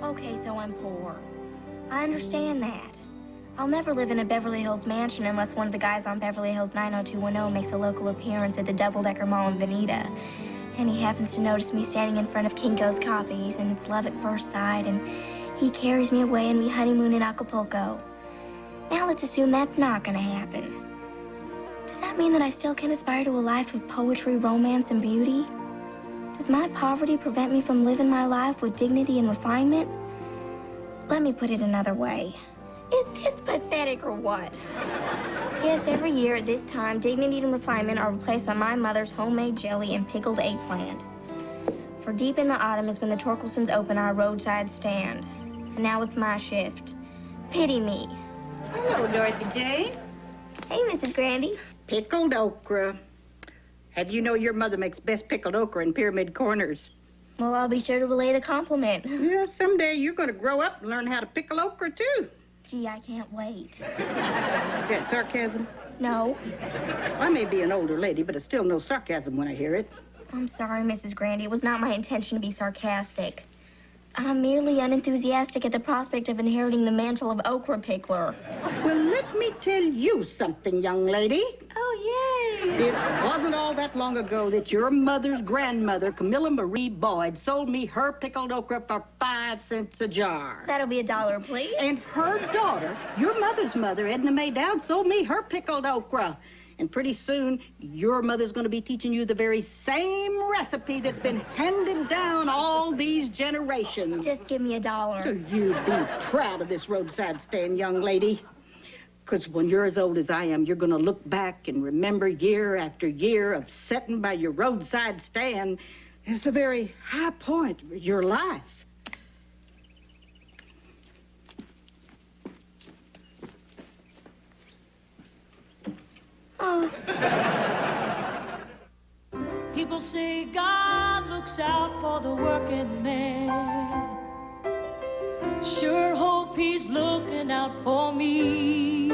Okay, so I'm poor. I understand that. I'll never live in a Beverly Hills mansion unless one of the guys on Beverly Hills 90210 makes a local appearance at the Double-Decker Mall in Veneta. And he happens to notice me standing in front of Kinko's Coffees, and it's love at first sight, and he carries me away and we honeymoon in Acapulco. Now let's assume that's not gonna happen. Does that mean that I still can aspire to a life of poetry, romance, and beauty? Does my poverty prevent me from living my life with dignity and refinement? Let me put it another way. Is this pathetic or what? Yes, every year at this time, dignity and refinement are replaced by my mother's homemade jelly and pickled eggplant. For deep in the autumn is when the Torkelsons open our roadside stand. And now it's my shift. Pity me. Hello, Dorothy Jane. Hey, Mrs. Grandy. Pickled okra. Have you know your mother makes best pickled okra in Pyramid Corners? Well, I'll be sure to relay the compliment. Yeah, someday you're going to grow up and learn how to pickle okra, too. Gee, I can't wait. Is that sarcasm? No. I may be an older lady, but it's still no sarcasm when I hear it. I'm sorry, Mrs. Grandy. It was not my intention to be sarcastic. I'm merely unenthusiastic at the prospect of inheriting the mantle of okra pickler. Well, let me tell you something, young lady. Oh, yay! It wasn't all that long ago that your mother's grandmother, Camilla Marie Boyd, sold me her pickled okra for 5 cents a jar. That'll be $1, please. And her daughter, your mother's mother, Edna Mae Dowd, sold me her pickled okra. And pretty soon, your mother's going to be teaching you the very same recipe that's been handed down all these generations. Just give me $1. So you be proud of this roadside stand, young lady. Because when you're as old as I am, you're going to look back and remember year after year of sitting by your roadside stand as the very high point of your life. Oh. People say God looks out for the working man. Sure hope he's looking out for me.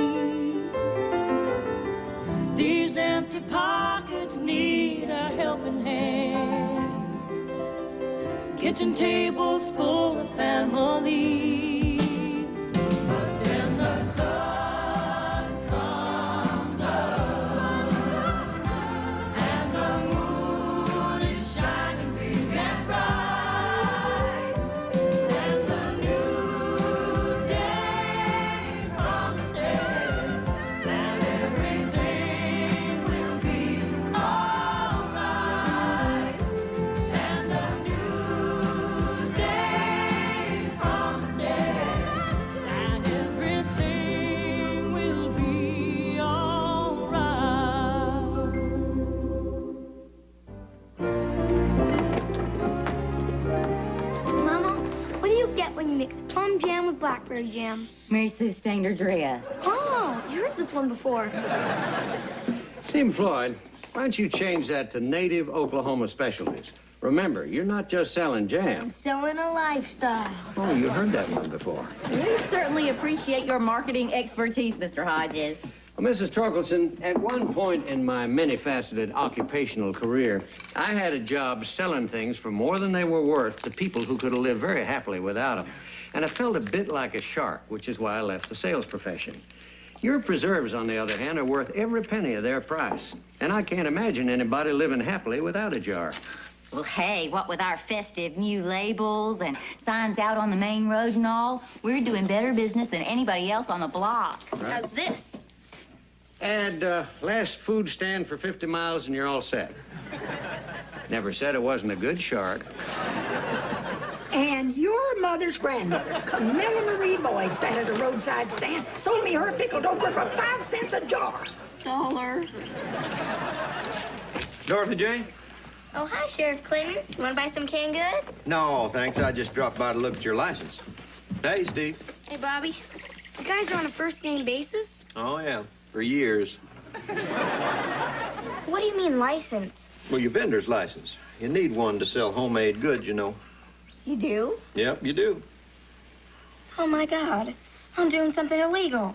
These empty pockets need a helping hand. Kitchen tables full of family. But then the sun comes up and the moon is shining big and bright, and the new day promises that everything will be alright, and the new day promises that everything will be alright. Mama, what do you get when you mix plum jam with blackberry jam? Mary Sue stained her dress. Oh, you heard this one before. Steve Floyd, why don't you change that to native Oklahoma specialties? Remember, you're not just selling I'm jam. selling a lifestyle. Oh, you heard that one before. We certainly appreciate your marketing expertise, Mr. Hodges. Well, Mrs. Torkelson, at one point in my many-faceted occupational career, I had a job selling things for more than they were worth to people who could have lived very happily without them. And I felt a bit like a shark, which is why I left the sales profession. Your preserves, on the other hand, are worth every penny of their price. And I can't imagine anybody living happily without a jar. Well, hey, what with our festive new labels and signs out on the main road and all, we're doing better business than anybody else on the block. Right. How's this? Add last food stand for 50 miles and you're all set. Never said it wasn't a good shark. And your mother's grandmother, Camilla Marie Boyd, sat at a roadside stand, sold me her pickled okra for 5 cents a jar. $1. Dorothy Jane? Oh, hi, Sheriff Clinton. You want to buy some canned goods? No, thanks. I just dropped by to look at your license. Hey, Steve. Hey, Bobby. You guys are on a first-name basis? Oh, yeah. For years. What do you mean, license? Well, your vendor's license. You need one to sell homemade goods, you know. You do? Yep, you do. Oh, my God. I'm doing something illegal.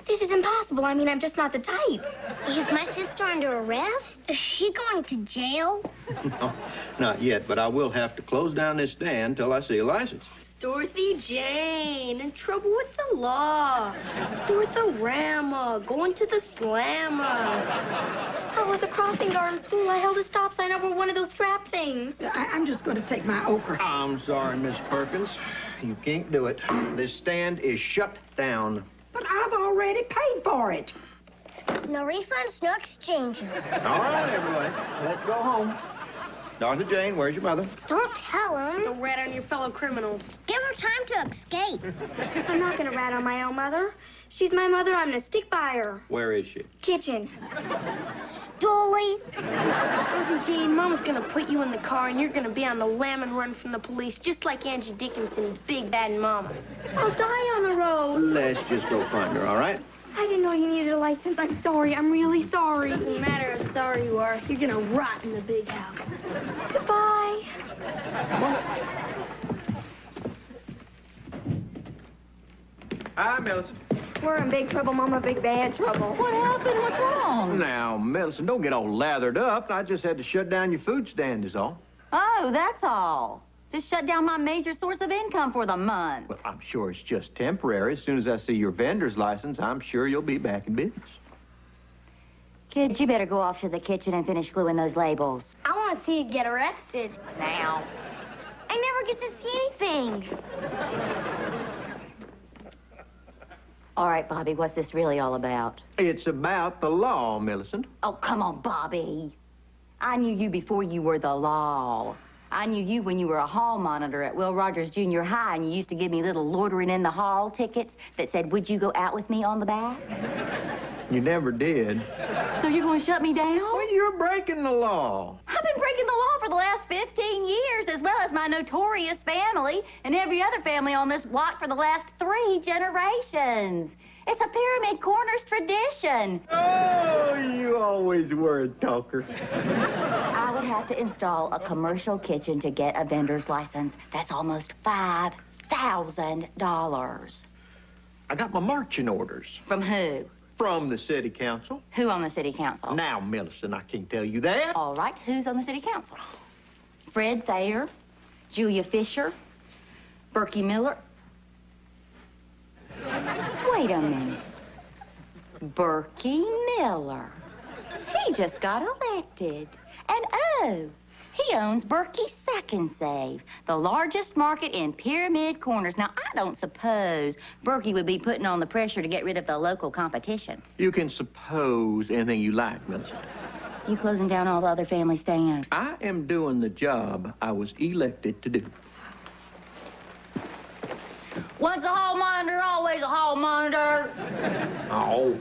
This is impossible. I mean, I'm just not the type. Is my sister under arrest? Is she going to jail? No, not yet, but I will have to close down this stand till I see a license. Dorothy Jane, in trouble with the law. It's Dorothy-rama, going to the slammer. I was a crossing guard in school. I held a stop sign over one of those strap things. I'm just going to take my okra. I'm sorry, Miss Perkins. You can't do it. This stand is shut down. But I've already paid for it. No refunds, no exchanges. All right, everybody. Let's go home. Dorothy Jane, where's your mother? Don't tell him. Don't rat on your fellow criminal. Give her time to escape. I'm not gonna rat on my own mother. She's my mother. I'm gonna stick by her. Where is she? Kitchen. Stoolie. Dorothy Jane, Mama's gonna put you in the car and you're gonna be on the lam and run from the police, just like Angie Dickinson, Big Bad Mama. I'll die on the road. Let's just go find her, all right? I didn't know you needed a license. I'm sorry. I'm really sorry. Doesn't matter how sorry you are, you're gonna rot in the big house. Goodbye. Hi, Millicent. We're in big trouble, Mama. Big bad trouble. What happened? What's wrong? Now, Millicent, don't get all lathered up. I just had to shut down your food stand is all. Oh, that's all. Just shut down my major source of income for the month. Well, I'm sure it's just temporary. As soon as I see your vendor's license, I'm sure you'll be back in business. Kids, you better go off to the kitchen and finish gluing those labels. I want to see you get arrested. Now. I never get to see anything. All right, Bobby, what's this really all about? It's about the law, Millicent. Oh, come on, Bobby. I knew you before you were the law. I knew you when you were a hall monitor at Will Rogers Junior High, and you used to give me little loitering in the hall tickets that said, "Would you go out with me?" on the back. You never did. So you're going to shut me down? Well, you're breaking the law. I've been breaking the law for the last 15 years, as well as my notorious family and every other family on this block for the last 3 generations. It's a Pyramid Corners tradition. Oh, you always were a talker. I would have to install a commercial kitchen to get a vendor's license. That's almost $5,000. I got my marching orders. From who? From the city council. Who on the city council? Now, Millicent, I can't tell you that. All right, who's on the city council? Fred Thayer, Julia Fisher, Berkey Miller. Wait a minute. Berkey Miller. He just got elected. And oh, he owns Berkey Second Save, the largest market in Pyramid Corners. Now, I don't suppose Berkey would be putting on the pressure to get rid of the local competition. You can suppose anything you like, Millicent. You closing down all the other family stands. I am doing the job I was elected to do. Once a hall monitor, always a hall monitor. Oh.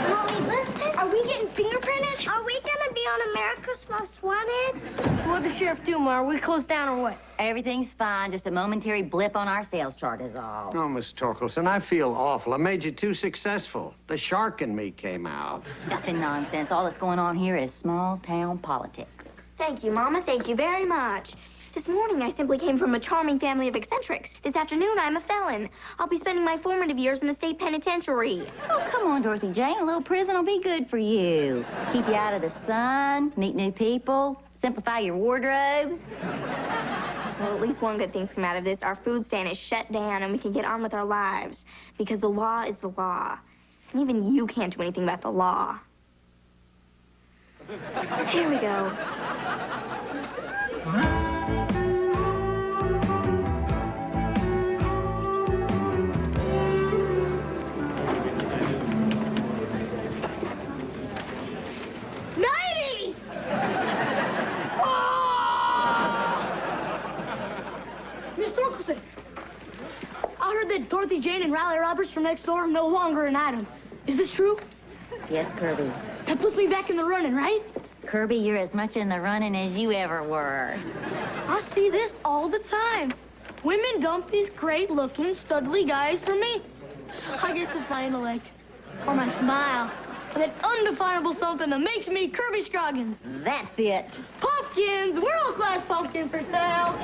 Mommy, listen. Are we getting fingerprinted? Are we gonna be on America's Most Wanted? So what'd the sheriff do, Ma? Are we closed down or what? Everything's fine. Just a momentary blip on our sales chart is all. Oh, Miss Torkelson, I feel awful. I made you too successful. The shark in me came out. Stuff and nonsense. All that's going on here is small-town politics. Thank you, Mama. Thank you very much. This morning, I simply came from a charming family of eccentrics. This afternoon, I'm a felon. I'll be spending my formative years in the state penitentiary. Oh, come on, Dorothy Jane. A little prison will be good for you. Keep you out of the sun, meet new people, simplify your wardrobe. Well, at least one good thing's come out of this. Our food stand is shut down, and we can get on with our lives. Because the law is the law. And even you can't do anything about the law. Here we go. That Dorothy Jane and Riley Roberts from next door are no longer an item. Is this true? Yes, Kirby. That puts me back in the running, right? Kirby, you're as much in the running as you ever were. I see this all the time. Women dump these great-looking, studly guys for me. I guess it's my intellect, or my smile, or that undefinable something that makes me Kirby Scroggins. That's it. Pumpkins! World-class pumpkin for sale!